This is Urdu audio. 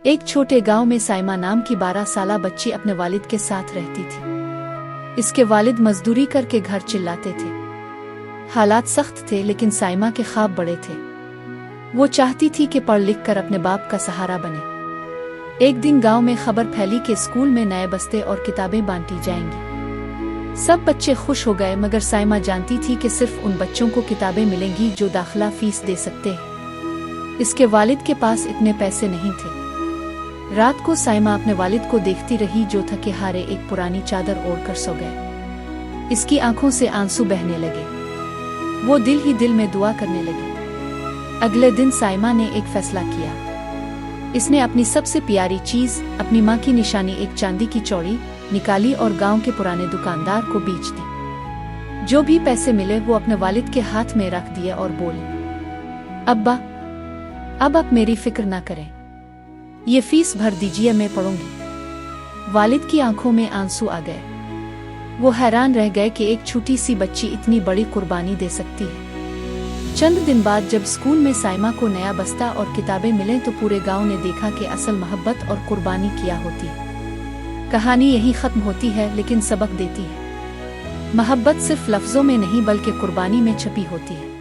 ایک چھوٹے گاؤں میں سائمہ نام کی 12 سالہ بچی اپنے والد کے ساتھ رہتی تھی۔ اس کے والد مزدوری کر کے گھر چلاتے تھے۔ حالات سخت تھے لیکن سائمہ کے خواب بڑے تھے۔ وہ چاہتی تھی کہ پڑھ لکھ کر اپنے باپ کا سہارا بنے۔ ایک دن گاؤں میں خبر پھیلی کہ اسکول میں نئے بستے اور کتابیں بانٹی جائیں گی۔ سب بچے خوش ہو گئے مگر سائمہ جانتی تھی کہ صرف ان بچوں کو کتابیں ملیں گی جو داخلہ فیس دے سکتے ہیں۔ اس کے والد کے پاس اتنے پیسے نہیں تھے۔ رات کو سائمہ اپنے والد کو دیکھتی رہی جو تھکے ہارے ایک پرانی چادر اوڑھ کر سو گئے۔ اس کی آنکھوں سے آنسو بہنے لگے۔ وہ دل ہی دل میں دعا کرنے لگی۔ اگلے دن سائمہ نے ایک فیصلہ کیا۔ اس نے اپنی سب سے پیاری چیز، اپنی ماں کی نشانی ایک چاندی کی چوڑی نکالی اور گاؤں کے پرانے دکاندار کو بیچ دی۔ جو بھی پیسے ملے وہ اپنے والد کے ہاتھ میں رکھ دیے اور بولی، ابا اب آپ میری فکر نہ کریں، یہ فیس بھر دیجیے، میں پڑھوں گی۔ والد کی آنکھوں میں آنسو آ گئے۔ وہ حیران رہ گئے کہ ایک چھوٹی سی بچی اتنی بڑی قربانی دے سکتی ہے۔ چند دن بعد جب اسکول میں سائمہ کو نیا بستہ اور کتابیں ملیں تو پورے گاؤں نے دیکھا کہ اصل محبت اور قربانی کیا ہوتی ہے۔ کہانی یہی ختم ہوتی ہے لیکن سبق دیتی ہے۔ محبت صرف لفظوں میں نہیں بلکہ قربانی میں چھپی ہوتی ہے۔